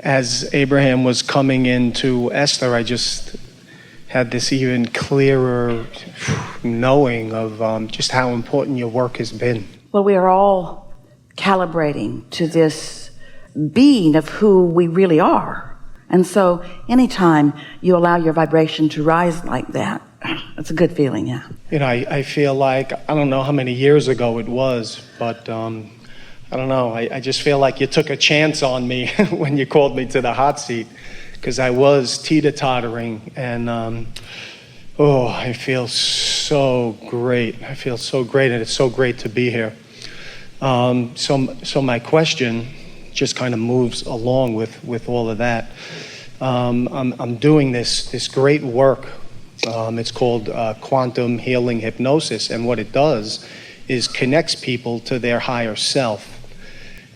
as Abraham was coming into Esther, I just had this even clearer knowing of just how important your work has been. Well, we are all calibrating to this being of who we really are. And so anytime you allow your vibration to rise like that, it's a good feeling, yeah. You know, I feel like, I don't know how many years ago it was, but I don't know, I just feel like you took a chance on me when you called me to the hot seat, because I was teeter-tottering, and I feel so great. I feel so great, and it's so great to be here. So my question just kind of moves along with all of that. I'm doing this great work. It's called quantum healing hypnosis, and what it does is connects people to their higher self.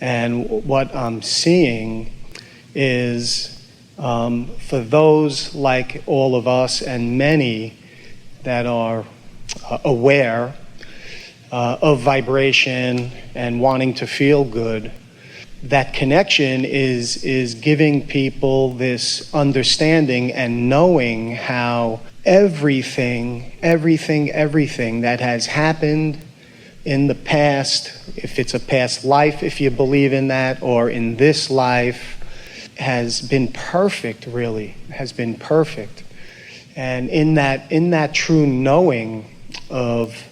And what I'm seeing is for those like all of us and many that are aware of vibration and wanting to feel good, that connection is giving people this understanding and knowing how everything that has happened in the past, if it's a past life, if you believe in that, or in this life, has been perfect, really, has been perfect. And in that true knowing of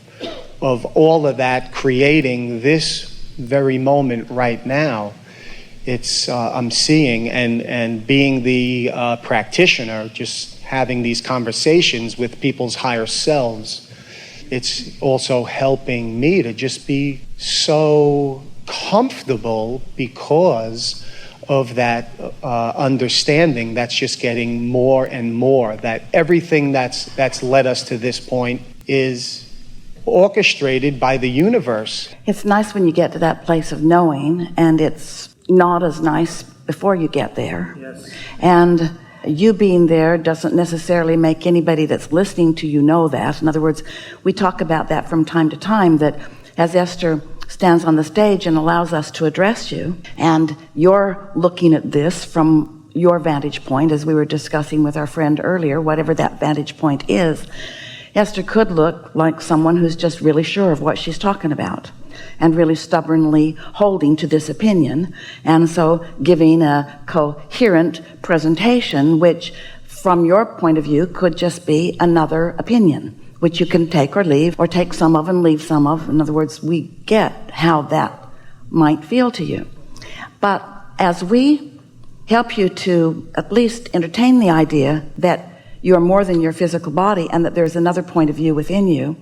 all of that creating this very moment right now, it's I'm seeing and being the practitioner, just having these conversations with people's higher selves, it's also helping me to just be so comfortable because of that understanding that's just getting more and more, that everything that's led us to this point is orchestrated by the universe. It's nice when you get to that place of knowing, and it's not as nice before you get there. Yes. And you being there doesn't necessarily make anybody that's listening to you know that. In other words, we talk about that from time to time, that as Esther stands on the stage and allows us to address you, and you're looking at this from your vantage point, as we were discussing with our friend earlier, whatever that vantage point is, Esther could look like someone who's just really sure of what she's talking about and really stubbornly holding to this opinion, and so giving a coherent presentation, which from your point of view could just be another opinion, which you can take or leave, or take some of and leave some of. In other words, we get how that might feel to you. But as we help you to at least entertain the idea that you are more than your physical body and that there's another point of view within you,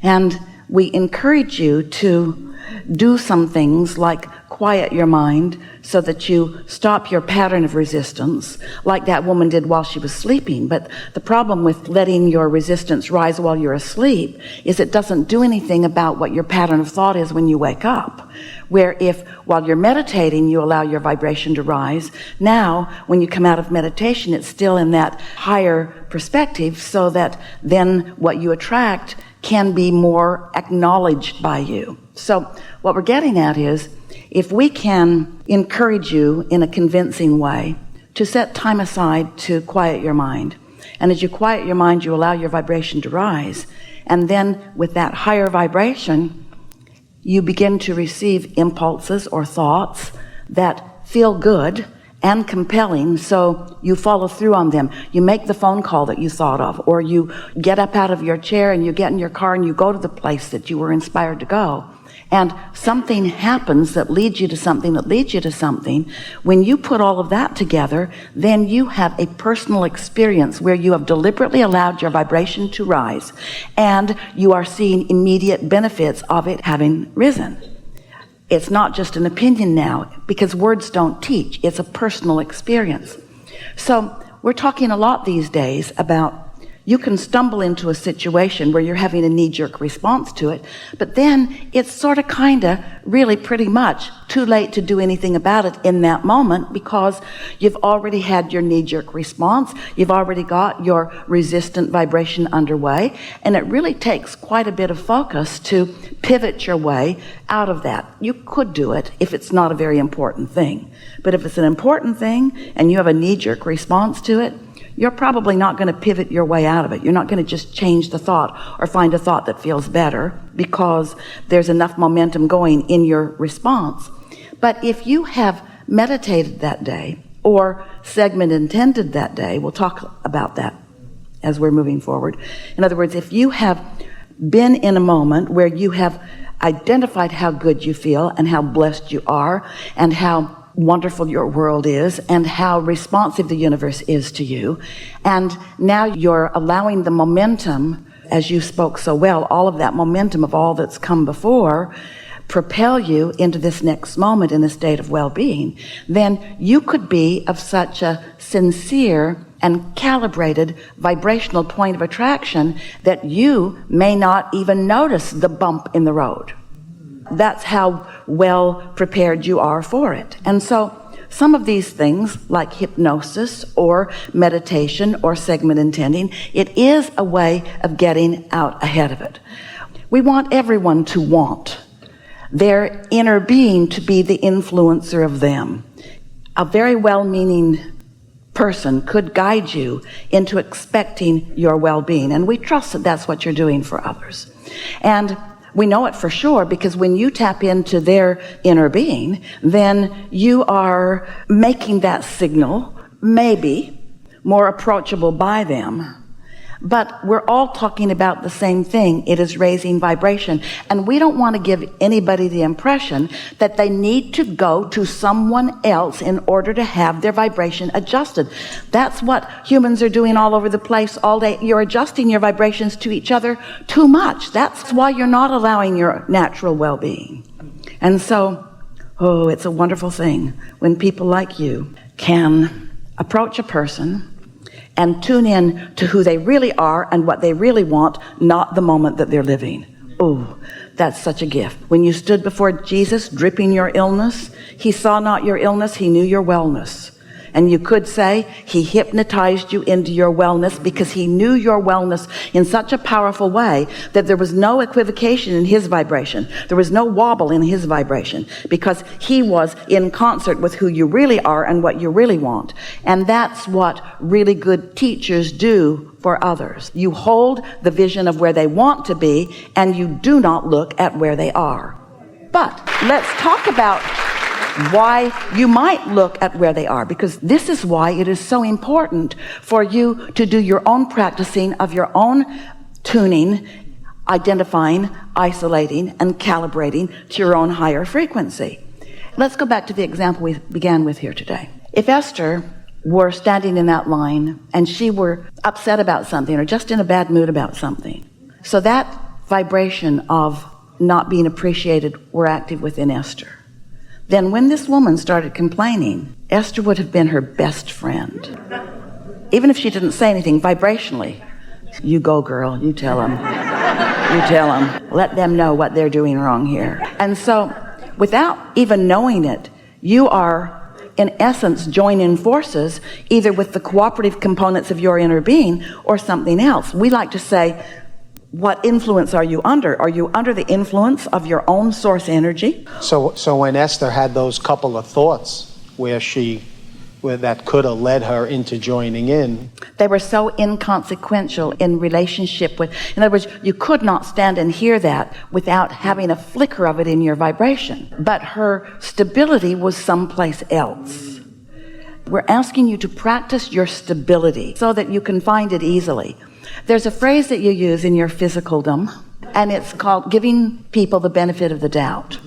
and we encourage you to do some things like quiet your mind so that you stop your pattern of resistance, like that woman did while she was sleeping. But the problem with letting your resistance rise while you're asleep is it doesn't do anything about what your pattern of thought is when you wake up. Where if while you're meditating you allow your vibration to rise, now when you come out of meditation it's still in that higher perspective, so that then what you attract can be more acknowledged by you. So what we're getting at is, if we can encourage you in a convincing way to set time aside to quiet your mind, and as you quiet your mind you allow your vibration to rise, and then with that higher vibration you begin to receive impulses or thoughts that feel good and compelling, so you follow through on them. You make the phone call that you thought of, or you get up out of your chair and you get in your car and you go to the place that you were inspired to go. And something happens that leads you to something that leads you to something. When you put all of that together, then you have a personal experience where you have deliberately allowed your vibration to rise, and you are seeing immediate benefits of it having risen. It's not just an opinion now, because words don't teach. It's a personal experience. So we're talking a lot these days about You can stumble into a situation where you're having a knee-jerk response to it, but then it's sort of really pretty much too late to do anything about it in that moment, because you've already had your knee-jerk response, you've already got your resistant vibration underway, and it really takes quite a bit of focus to pivot your way out of that. You could do it if it's not a very important thing, but if it's an important thing and you have a knee-jerk response to it, you're probably not going to pivot your way out of it. You're not going to just change the thought or find a thought that feels better because there's enough momentum going in your response. But if you have meditated that day or segment intended that day, we'll talk about that as we're moving forward. In other words, if you have been in a moment where you have identified how good you feel and how blessed you are and how wonderful your world is and how responsive the universe is to you, and now you're allowing the momentum, as you spoke so well, all of that momentum of all that's come before, propel you into this next moment in a state of well-being, then you could be of such a sincere and calibrated vibrational point of attraction that you may not even notice the bump in the road. That's how well prepared you are for it. And so some of these things, like hypnosis or meditation or segment intending, it is a way of getting out ahead of it. We want everyone to want their inner being to be the influencer of them. A very well-meaning person could guide you into expecting your well-being, and we trust that that's what you're doing for others. And we know it for sure because when you tap into their inner being, then you are making that signal maybe more approachable by them. But we're all talking about the same thing. It is raising vibration. And we don't want to give anybody the impression that they need to go to someone else in order to have their vibration adjusted. That's what humans are doing all over the place all day. You're adjusting your vibrations to each other too much. That's why you're not allowing your natural well-being. And so, it's a wonderful thing when people like you can approach a person and tune in to who they really are and what they really want, not the moment that they're living. Oh, that's such a gift. When you stood before Jesus dripping your illness, he saw not your illness, he knew your wellness. And you could say he hypnotized you into your wellness because he knew your wellness in such a powerful way that there was no equivocation in his vibration. There was no wobble in his vibration because he was in concert with who you really are and what you really want. And that's what really good teachers do for others. You hold the vision of where they want to be and you do not look at where they are. But let's talk about why you might look at where they are, because this is why it is so important for you to do your own practicing of your own tuning, identifying, isolating, and calibrating to your own higher frequency. Let's go back to the example we began with here today. If Esther were standing in that line and she were upset about something or just in a bad mood about something, so that vibration of not being appreciated were active within Esther, then when this woman started complaining, Esther would have been her best friend. Even if she didn't say anything vibrationally, you go girl, you tell them. You tell them. Let them know what they're doing wrong here. And so without even knowing it, you are in essence joining forces either with the cooperative components of your inner being or something else. We like to say, what influence are you under? Are you under the influence of your own source energy? So when Esther had those couple of thoughts where that could have led her into joining in, they were so inconsequential in relationship with, in other words, you could not stand and hear that without having a flicker of it in your vibration. But her stability was someplace else. We're asking you to practice your stability so that you can find it easily. There's a phrase that you use in your physicaldom, and it's called giving people the benefit of the doubt.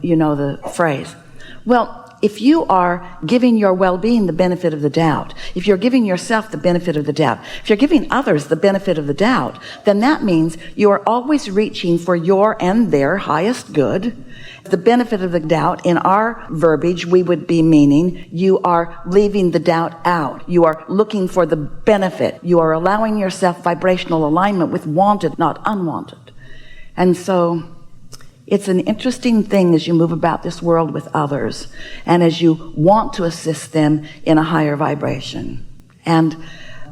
You know the phrase. Well, if you are giving your well-being the benefit of the doubt, if you're giving yourself the benefit of the doubt, if you're giving others the benefit of the doubt, then that means you are always reaching for your and their highest good. The benefit of the doubt, in our verbiage, we would be meaning you are leaving the doubt out. You are looking for the benefit. You are allowing yourself vibrational alignment with wanted, not unwanted. And so it's an interesting thing as you move about this world with others and as you want to assist them in a higher vibration. And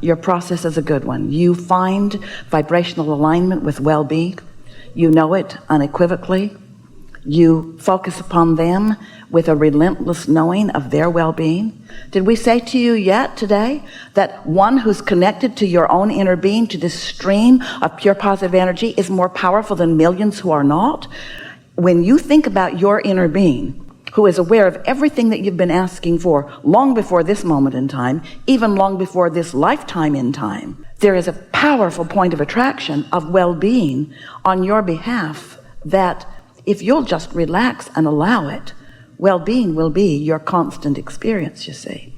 your process is a good one. You find vibrational alignment with well-being. You know it unequivocally. You focus upon them with a relentless knowing of their well-being. Did we say to you yet today that one who's connected to your own inner being, to this stream of pure positive energy, is more powerful than millions who are not? When you think about your inner being, who is aware of everything that you've been asking for long before this moment in time, even long before this lifetime in time, there is a powerful point of attraction of well-being on your behalf that, if you'll just relax and allow it, well-being will be your constant experience, you see.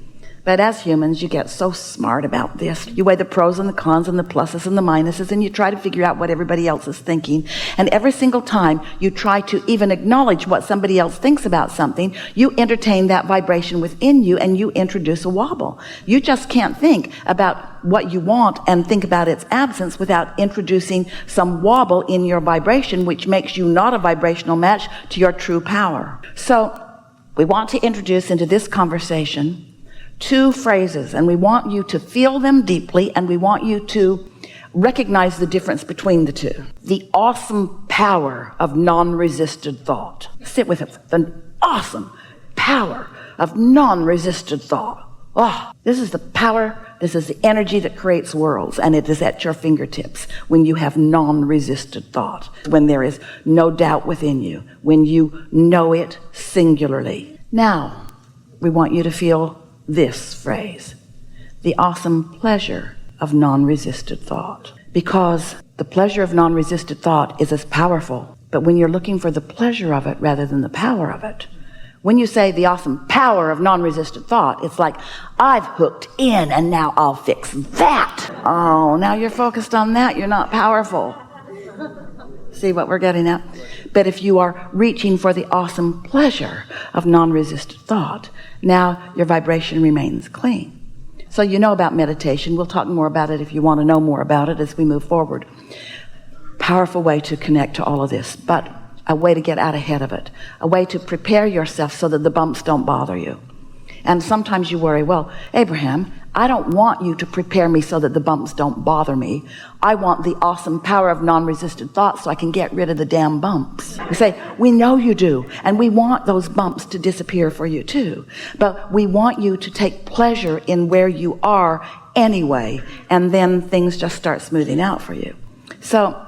But as humans, you get so smart about this. You weigh the pros and the cons and the pluses and the minuses, and you try to figure out what everybody else is thinking. And every single time you try to even acknowledge what somebody else thinks about something, you entertain that vibration within you and you introduce a wobble. You just can't think about what you want and think about its absence without introducing some wobble in your vibration, which makes you not a vibrational match to your true power. So we want to introduce into this conversation two phrases, and we want you to feel them deeply, and we want you to recognize the difference between the two. The awesome power of non-resisted thought. Sit with it. The awesome power of non-resisted thought. Oh, this is the power, this is the energy that creates worlds, and it is at your fingertips when you have non-resisted thought, when there is no doubt within you, when you know it singularly. Now, we want you to feel this phrase, the awesome pleasure of non-resisted thought. Because the pleasure of non-resisted thought is as powerful, but when you're looking for the pleasure of it rather than the power of it, when you say the awesome power of non-resisted thought, it's like, I've hooked in and now I'll fix that. Oh, now you're focused on that, you're not powerful. See what we're getting at? But if you are reaching for the awesome pleasure of non-resisted thought, now your vibration remains clean. So you know about meditation. We'll talk more about it if you want to know more about it as we move forward. Powerful way to connect to all of this, but a way to get out ahead of it, a way to prepare yourself so that the bumps don't bother you. And sometimes you worry, well, Abraham, I don't want you to prepare me so that the bumps don't bother me. I want the awesome power of non-resisted thought so I can get rid of the damn bumps. We say, we know you do, and we want those bumps to disappear for you too. But we want you to take pleasure in where you are anyway, and then things just start smoothing out for you. So,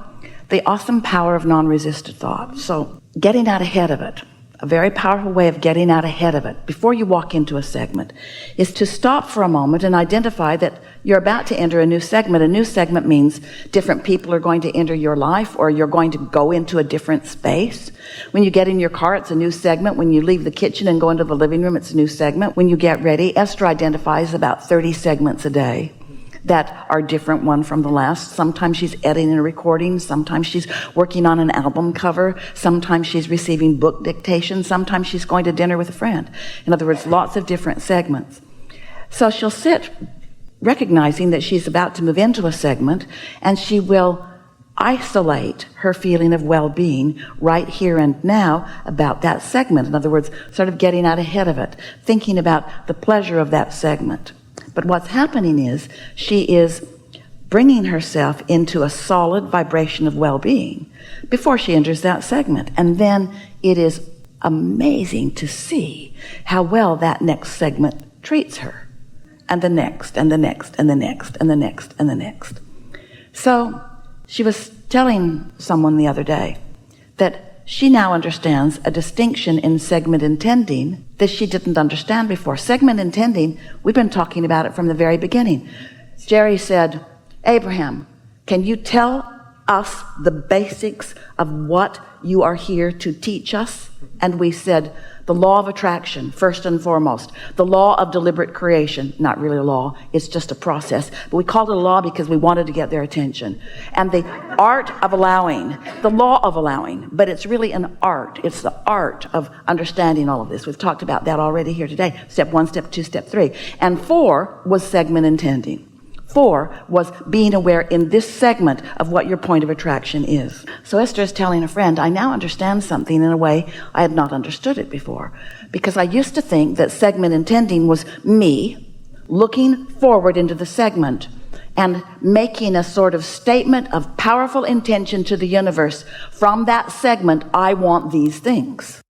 the awesome power of non-resisted thought. So, getting out ahead of it. A very powerful way of getting out ahead of it before you walk into a segment is to stop for a moment and identify that you're about to enter a new segment. A new segment means different people are going to enter your life, or you're going to go into a different space. When you get in your car, it's a new segment. When you leave the kitchen and go into the living room, it's a new segment. When you get ready, Esther identifies about 30 segments a day that are different one from the last. Sometimes she's editing a recording. Sometimes she's working on an album cover. Sometimes she's receiving book dictation. Sometimes she's going to dinner with a friend. In other words, lots of different segments. So she'll sit recognizing that she's about to move into a segment, and she will isolate her feeling of well-being right here and now about that segment. In other words, sort of getting out ahead of it, thinking about the pleasure of that segment. But what's happening is she is bringing herself into a solid vibration of well-being before she enters that segment. And then it is amazing to see how well that next segment treats her. And the next, and the next, and the next, and the next, and the next. So she was telling someone the other day that she now understands a distinction in segment intending that she didn't understand before. Segment intending, we've been talking about it from the very beginning. Jerry said, Abraham, can you tell us the basics of what you are here to teach us? And we said, The law of attraction, first and foremost. The law of deliberate creation, not really a law, it's just a process. But we called it a law because we wanted to get their attention. And the art of allowing, the law of allowing, but it's really an art. It's the art of understanding all of this. We've talked about that already here today. Step 1, step 2, step 3. And 4 was segment intending. 4 was being aware in this segment of what your point of attraction is. So Esther is telling a friend, I now understand something in a way I had not understood it before. Because I used to think that segment intending was me looking forward into the segment and making a sort of statement of powerful intention to the universe. From that segment, I want these things.